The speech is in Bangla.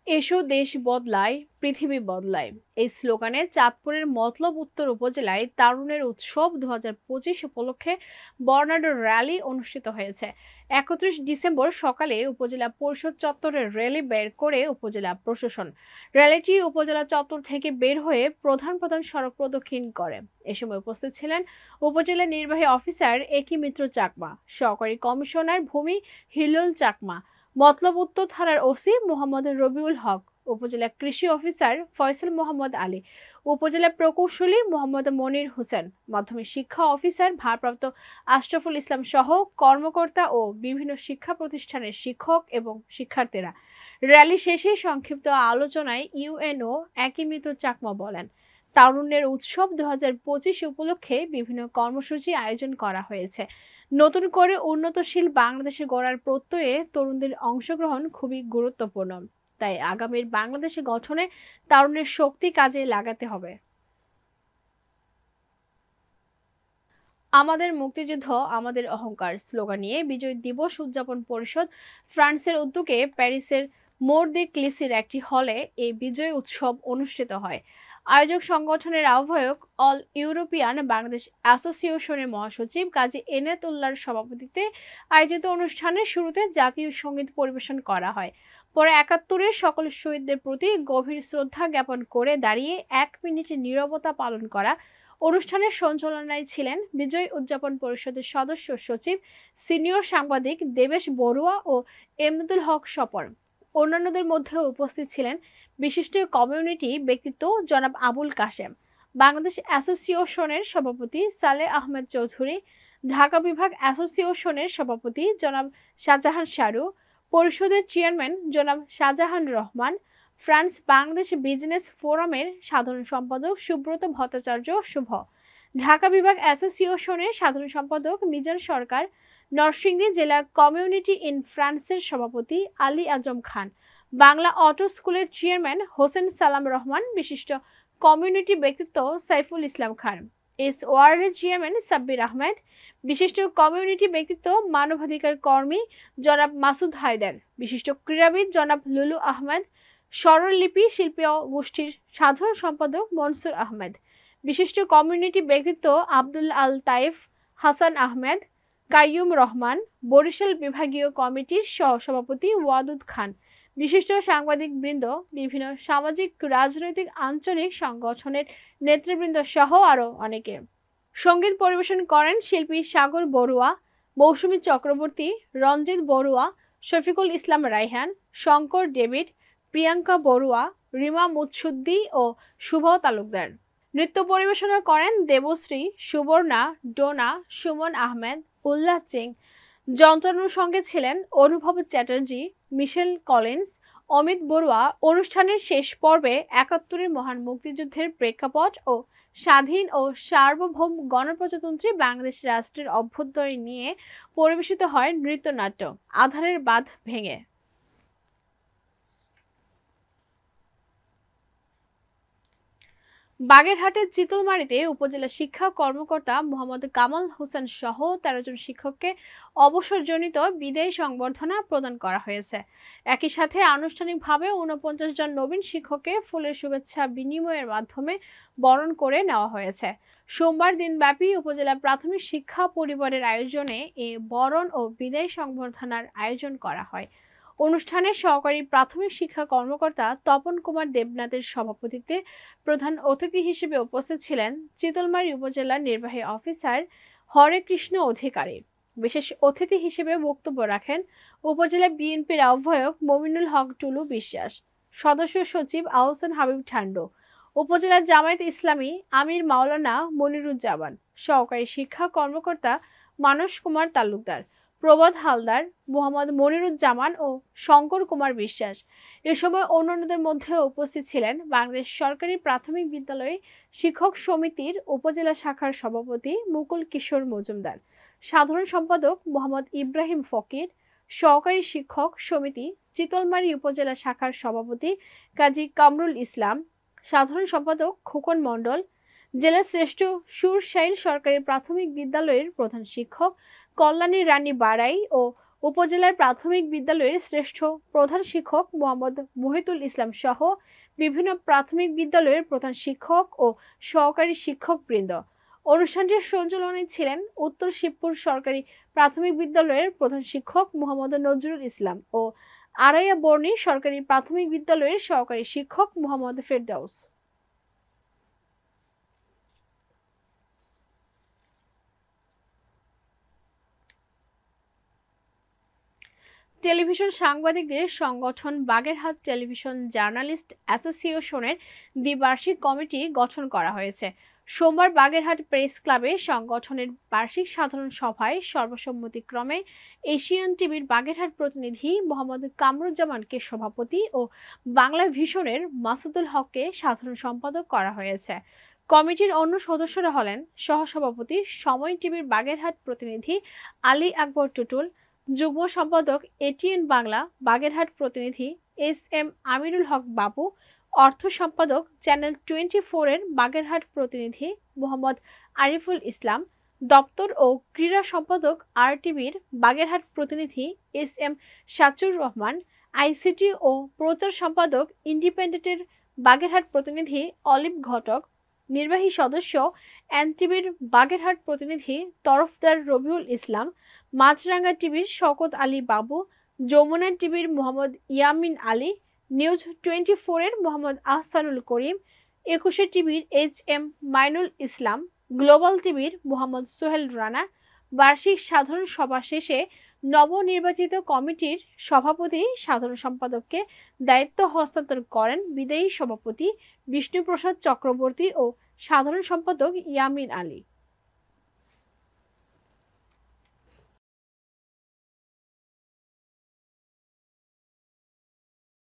এসো দেশ বদলায় পৃথিবী বদলায় এই স্লোগানে চাঁদপুরের মতলব উত্তর উপজেলায় তারুণের উৎসব 2025 উপলক্ষে বর্ণাঢ্য র্যালি অনুষ্ঠিত হয়েছে। 31 ডিসেম্বর সকালে উপজেলা পরিষদ চত্বরে র্যালি বের করে উপজেলা প্রশাসন। র্যালিটি উপজেলা চত্বর থেকে বের হয়ে প্রধান প্রধান সড়ক প্রদক্ষিণ করে। এ সময় উপস্থিত ছিলেন উপজেলা নির্বাহী অফিসার একি মিত্র চাকমা, সহকারী কমিশনার ভূমি হিলুল চাকমা, মতলব উত্তর থানার ওসি মোহাম্মদ রবিউল হক, উপজেলা কৃষি অফিসার ফয়সাল মোহাম্মদ আলী, উপজেলা প্রকৌশলী মোহাম্মদ মনির হোসেন, মাধ্যমিক শিক্ষা অফিসার ভারপ্রাপ্ত আশরাফুল ইসলাম সহ কর্মকর্তা ও বিভিন্ন শিক্ষা প্রতিষ্ঠানের শিক্ষক এবং শিক্ষার্থীরা। র্যালি শেষে সংক্ষিপ্ত আলোচনায় ইউএনও একই মিত্র চাকমা বলেন, তারুণ্যের উৎসব 2025 উপলক্ষে বিভিন্ন কর্মসূচি আয়োজন করা হয়েছে। নতুন করে উন্নতশীল বাংলাদেশে গড়ার প্রত্যয়ে তরুণদের অংশগ্রহণ খুবই গুরুত্বপূর্ণ। তাই আগামীর বাংলাদেশে গঠনে তারুণের শক্তি কাজে লাগাতে হবে। আমাদের মুক্তিযুদ্ধ আমাদের অহংকার স্লোগান নিয়ে বিজয় দিবস উদযাপন পরিষদ ফ্রান্সের উদ্যোগে প্যারিসের মোর দে ক্লিসির একটি হলে এই বিজয় উৎসব অনুষ্ঠিত হয়। আয়োজক সংগঠনের আহ্বায়ক অল ইউরোপিয়ান বাংলাদেশ অ্যাসোসিয়েশনের মহাসচিব কাজী এনায়েত উল্লাহর সভাপতিত্বে আয়োজিত অনুষ্ঠানের শুরুতে জাতীয় সঙ্গীত পরিবেশন করা হয়। পরে 71-এর সকল শহীদদের প্রতি গভীর শ্রদ্ধা জ্ঞাপন করে দাঁড়িয়ে 1 মিনিটের নীরবতা পালন করা। অনুষ্ঠানের সঞ্চালনায় ছিলেন বিজয় উদযাপন পরিষদের সদস্য সচিব সিনিয়র সাংবাদিক দেবেশ বড়ুয়া ও এমদাদুল হক স্বপন। অন্যান্যদের মধ্যে উপস্থিত ছিলেন বিশিষ্ট কমিউনিটি ব্যক্তিত্ব জনাব আবুল কাশেম, বাংলাদেশ অ্যাসোসিয়েশনের সভাপতি সালেহ আহমেদ চৌধুরী, ঢাকা বিভাগ অ্যাসোসিয়েশনের সভাপতি জনাব শাহজাহান শাহরু, পরিষদের চেয়ারম্যান জনাব শাহজাহান রহমান, ফ্রান্স বাংলাদেশ বিজনেস ফোরামের সাধারণ সম্পাদক সুব্রত ভট্টাচার্য শুভ, ঢাকা বিভাগ অ্যাসোসিয়েশনের সাধারণ সম্পাদক মিজান সরকার, নরসিংদী জেলা কমিউনিটি ইন ফ্রান্সের সভাপতি আলী আজম খান, বাংলা অটো স্কুলের চেয়ারম্যান হোসেন সালাম রহমান, বিশিষ্ট কমিউনিটি ব্যক্তিত্ব সাইফুল ইসলাম খান, এস ওয়ার্ডের চেয়ারম্যান সাব্বির আহমেদ, বিশিষ্ট কমিউনিটি ব্যক্তিত্ব মানবাধিকার কর্মী জনাব মাসুদ হায়দার, বিশিষ্ট ক্রীড়াবিদ জনাব লুলু আহমেদ, স্বরলিপি শিল্পী গোষ্ঠীর সাধারণ সম্পাদক মনসুর আহমেদ, বিশিষ্ট কমিউনিটি ব্যক্তিত্ব আব্দুল আল তাইফ, হাসান আহমেদ, কাইয়ুম রহমান, বরিশাল বিভাগীয় কমিটির সহ-সভাপতি ওয়াদুদ খান, বিশিষ্ট সাংবাদিক বৃন্দ, বিভিন্ন সামাজিক রাজনৈতিক আঞ্চলিক সংগঠনের নেতৃবৃন্দ সহ আরও অনেকে। সঙ্গীত পরিবেশন করেন শিল্পী সাগর বড়ুয়া, মৌসুমী চক্রবর্তী, রঞ্জিত বড়ুয়া, শফিকুল ইসলাম রায়হান, শঙ্কর ডেভিড, প্রিয়াঙ্কা বড়ুয়া, রিমা মুৎসুদ্দি ও শুভ তালুকদার। নৃত্য পরিবেশনা করেন দেবশ্রী, সুবর্ণা, ডোনা, সুমন আহমেদ, উল্লাহ চিং। যন্ত্রাংশের সঙ্গে ছিলেন অনুভব চ্যাটার্জি, মিশেল কলিন্স, অমিত বড়ুয়া। অনুষ্ঠানের শেষ পর্বে 71-এর মহান মুক্তিযুদ্ধের প্রেক্ষাপট ও স্বাধীন ও সার্বভৌম গণপ্রজাতন্ত্রী বাংলাদেশ রাষ্ট্রের অভ্যুদয় নিয়ে পরিবেশিত হয় নৃত্যনাট্য আধারের বাঁধ ভেঙে। বাগেরহাটের চিতলমারীতে উপজেলা শিক্ষা কর্মকর্তা মোহাম্মদ কামাল হোসেন সহ 13 জন শিক্ষককে অবসরজনিত বিদায়ী সংবর্ধনা প্রদান করা হয়েছে। একই সাথে আনুষ্ঠানিকভাবে 49 জন নবীন শিক্ষককে ফুলের শুভেচ্ছা বিনিময়ের মাধ্যমে বরণ করে নেওয়া হয়েছে। সোমবার দিনব্যাপী উপজেলা প্রাথমিক শিক্ষা পরিবারের আয়োজনে এ বরণ ও বিদায়ী সংবর্ধনার আয়োজন করা হয়। অনুষ্ঠানে সহকারী প্রাথমিক শিক্ষা কর্মকর্তা তপন কুমার দেবনাথের সভাপতিত্বে প্রধান অতিথি হিসেবে উপস্থিত ছিলেন চিতলমারী উপজেলার নির্বাহী অফিসার হরে কৃষ্ণ অধিকারী। বিশেষ অতিথি হিসেবে বক্তব্য রাখেন উপজেলা বিএনপির আহ্বায়ক মমিনুল হক টুলু বিশ্বাস, সদস্য সচিব আহসান হাবিব ঠান্ডু, উপজেলা জামায়াত ইসলামী আমির মাওলানা মনিরুজ্জামান, সহকারী শিক্ষা কর্মকর্তা মানস কুমার তালুকদার, প্রবাদ হালদার, মোহাম্মদ মনিরুজ্জামান ও শঙ্কর কুমার বিশ্বাস। এ সময় অন্যান্যদের মধ্যে উপস্থিত ছিলেন বাংলাদেশ সরকারি প্রাথমিক বিদ্যালয় শিক্ষক সমিতির উপজেলা শাখার সভাপতি মুকুল কিশোর মজুমদার, সাধারণ সম্পাদক মোহাম্মদ ইব্রাহিম ফকির, সহকারী শিক্ষক সমিতি চিতলমারী উপজেলা শাখার সভাপতি কাজী কামরুল ইসলাম, সাধারণ সম্পাদক খোকন মণ্ডল, জেলা শ্রেষ্ঠ সুরশাইল সরকারি প্রাথমিক বিদ্যালয়ের প্রধান শিক্ষক কল্যাণী রানী বাড়াই ও উপজেলার প্রাথমিক বিদ্যালয়ের শ্রেষ্ঠ প্রধান শিক্ষক মোহাম্মদ মহিতুল ইসলাম সহ বিভিন্ন প্রাথমিক বিদ্যালয়ের প্রধান শিক্ষক ও সহকারী শিক্ষকবৃন্দ। অনুষ্ঠানটির সঞ্চালনায় ছিলেন উত্তর শিবপুর সরকারি প্রাথমিক বিদ্যালয়ের প্রধান শিক্ষক মোহাম্মদ নজরুল ইসলাম ও আড়াইয়া বর্ণী সরকারি প্রাথমিক বিদ্যালয়ের সহকারী শিক্ষক মোহাম্মদ ফেরদাউস। টেলিভিশন সাংবাদিকদের সংগঠন বাগেরহাট টেলিভিশন জার্নালিস্ট অ্যাসোসিয়েশনের দ্বিবার্ষিক কমিটি গঠন করা হয়েছে। সোমবার বাগেরহাট প্রেস ক্লাবে সংগঠনের বার্ষিক সাধারণ সভায় সর্বসম্মতিক্রমে এশিয়ান টিভির বাগেরহাট প্রতিনিধি মোহাম্মদ কামরুজ্জামানকে সভাপতি ও বাংলা ভিশনের মাসুদুল হককে সাধারণ সম্পাদক করা হয়েছে। কমিটির অন্য সদস্যরা হলেন সহসভাপতি সময় টিভির বাগেরহাট প্রতিনিধি আলী আকবর টুটুল, যুগ্ম সম্পাদক এটিএন বাংলা বাগেরহাট প্রতিনিধি এস.এম. আমিরুল হক বাবু, অর্থ সম্পাদক চ্যানেল 24 এর বাগেরহাট প্রতিনিধি মোহাম্মদ আরিফুল ইসলাম, দপ্তর ও ক্রীড়া সম্পাদক আরটিভির বাগেরহাট প্রতিনিধি এস.এম. শাচুর রহমান, আইসিটি ও প্রচার সম্পাদক ইন্ডিপেন্ডেন্টের বাগেরহাট প্রতিনিধি অলিভ ঘটক, নির্বাহী সদস্য এনটিভির বাগেরহাট প্রতিনিধি তরফদার রবিউল ইসলাম, মাছরাঙ্গা টিভির শওকত আলী বাবু, যমুনা টিভির মোহাম্মদ ইয়ামিন আলী, নিউজ 24 এর মোহাম্মদ আহসানুল করিম, 21 টিভির এইচ.এম. মাইনুল ইসলাম, গ্লোবাল টিভির মোহাম্মদ সোহেল রানা। বার্ষিক সাধারণ সভা শেষে নবনির্বাচিত কমিটির সভাপতি সাধারণ সম্পাদককে দায়িত্ব হস্তান্তর করেন বিদায়ী সভাপতি বিষ্ণুপ্রসাদ চক্রবর্তী ও সাধারণ সম্পাদক ইয়ামিন আলী।